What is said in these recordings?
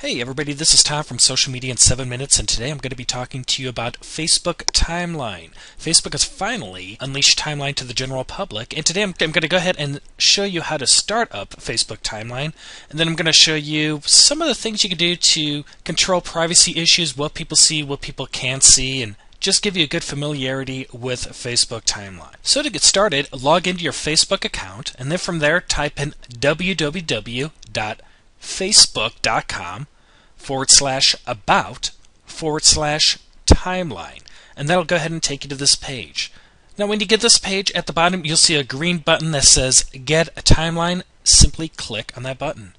Hey everybody, this is Tom from Social Media in 7 Minutes, and today I'm going to be talking to you about Facebook Timeline. Facebook has finally unleashed Timeline to the general public, and today I'm going to go ahead and show you how to start up Facebook Timeline, and then I'm going to show you some of the things you can do to control privacy issues, what people see, what people can't see, and just give you a good familiarity with Facebook Timeline. So to get started, log into your Facebook account, and then from there type in www.facebook.com/about/timeline, and that'll go ahead and take you to this page. Now when you get this page, at the bottom you'll see a green button that says Get a Timeline. Simply click on that button.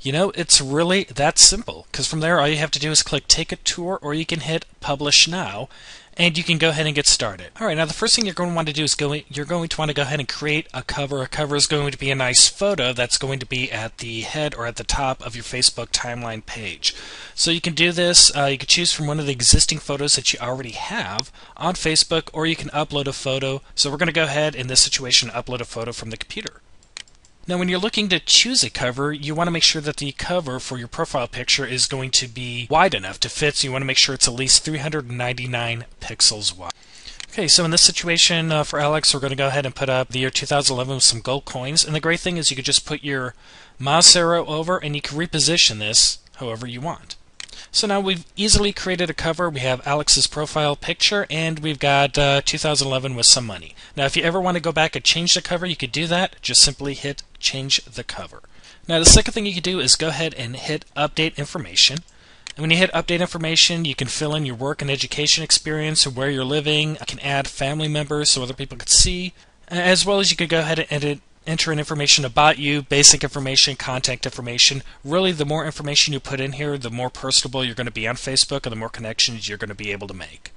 You know, it's really that simple, because from there all you have to do is click Take a Tour, or you can hit Publish Now, and you can go ahead and get started. Alright, now the first thing you're going to want to do is you're going to want to go ahead and create a cover. A cover is going to be a nice photo that's going to be at the head or at the top of your Facebook Timeline page. So you can do this, you can choose from one of the existing photos that you already have on Facebook, or you can upload a photo. So we're going to go ahead in this situation upload a photo from the computer. Now when you're looking to choose a cover, you want to make sure that the cover for your profile picture is going to be wide enough to fit, so you want to make sure it's at least 399 pixels wide. Okay, so in this situation for Alex, we're going to go ahead and put up the year 2011 with some gold coins, and the great thing is you can just put your mouse arrow over and you can reposition this however you want. So now we've easily created a cover. We have Alex's profile picture, and we've got 2011 with some money. Now if you ever want to go back and change the cover, you could do that. Just simply hit Change the Cover. Now the second thing you can do is go ahead and hit Update Information. And when you hit Update Information, you can fill in your work and education experience, or where you're living. You can add family members so other people could see, as well as you could go ahead and enter in information about you, basic information, contact information. Really, the more information you put in here, the more personable you're going to be on Facebook, and the more connections you're going to be able to make.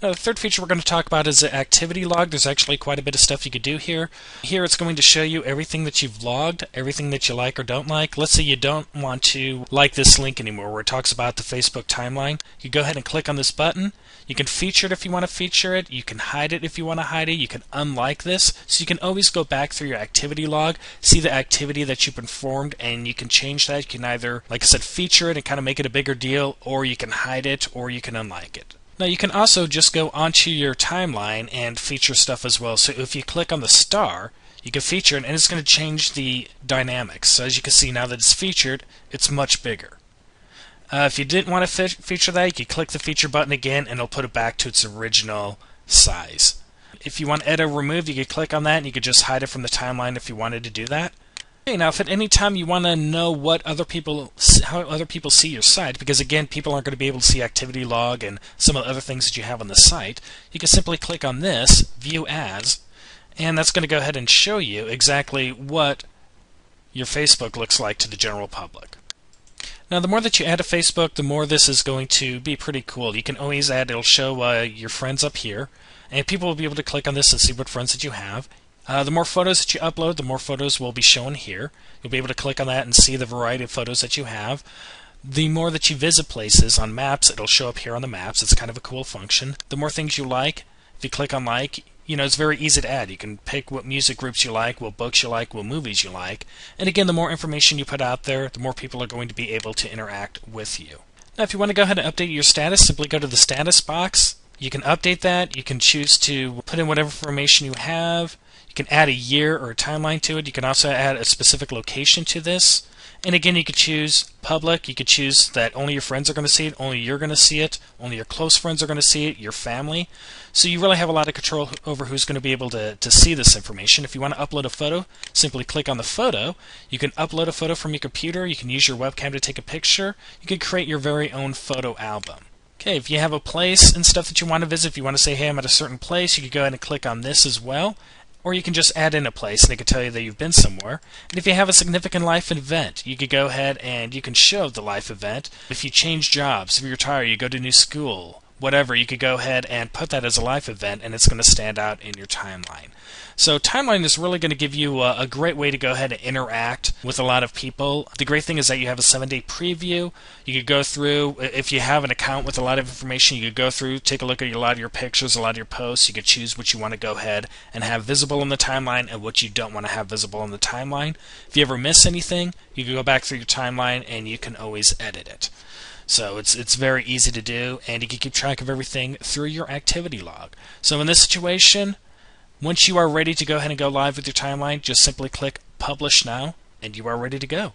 Now, the third feature we're going to talk about is the activity log. There's actually quite a bit of stuff you could do here. Here it's going to show you everything that you've logged, everything that you like or don't like. Let's say you don't want to like this link anymore where it talks about the Facebook timeline. You go ahead and click on this button. You can feature it if you want to feature it. You can hide it if you want to hide it. You can unlike this. So you can always go back through your activity log, see the activity that you performed, and you can change that. You can either, like I said, feature it and kind of make it a bigger deal, or you can hide it, or you can unlike it. Now you can also just go onto your timeline and feature stuff as well. So if you click on the star, you can feature it, and it's going to change the dynamics. So as you can see, now that it's featured, it's much bigger. If you didn't want to feature that, you can click the feature button again, and it'll put it back to its original size. If you want to edit or remove, you can click on that, and you could just hide it from the timeline if you wanted to do that. Okay, now if at any time you want to know how other people see your site, because again, people aren't going to be able to see activity log and some of the other things that you have on the site, you can simply click on this, View As, and that's going to go ahead and show you exactly what your Facebook looks like to the general public. Now the more that you add to Facebook, the more this is going to be pretty cool. You can always add, it'll show your friends up here, and people will be able to click on this and see what friends that you have. The more photos that you upload, the more photos will be shown here. You'll be able to click on that and see the variety of photos that you have. The more that you visit places on maps, it'll show up here on the maps. It's kind of a cool function. The more things you like, if you click on like, you know, it's very easy to add. You can pick what music groups you like, what books you like, what movies you like. And again, the more information you put out there, the more people are going to be able to interact with you. Now if you want to go ahead and update your status, simply go to the status box. You can update that. You can choose to put in whatever information you have. You can add a year or a timeline to it. You can also add a specific location to this. And again, you could choose public. You could choose that only your friends are going to see it, only you're going to see it, only your close friends are going to see it, your family. So you really have a lot of control over who's going to be able to see this information. If you want to upload a photo, simply click on the photo. You can upload a photo from your computer. You can use your webcam to take a picture. You can create your very own photo album. Okay, if you have a place and stuff that you want to visit, if you want to say, hey, I'm at a certain place, you could go ahead and click on this as well. Or you can just add in a place, and they can tell you that you've been somewhere. And if you have a significant life event, you could go ahead and you can show the life event. If you change jobs, if you retire, you go to new school, whatever, you could go ahead and put that as a live event, and it's going to stand out in your timeline. So timeline is really going to give you a great way to go ahead and interact with a lot of people. The great thing is that you have a 7-day preview. You could go through, if you have an account with a lot of information, you could go through, take a look at a lot of your pictures, a lot of your posts. You could choose what you want to go ahead and have visible in the timeline and what you don't want to have visible in the timeline. If you ever miss anything, you can go back through your timeline and you can always edit it. So it's very easy to do, and you can keep track of everything through your activity log. So in this situation, once you are ready to go ahead and go live with your timeline, just simply click Publish Now, and you are ready to go.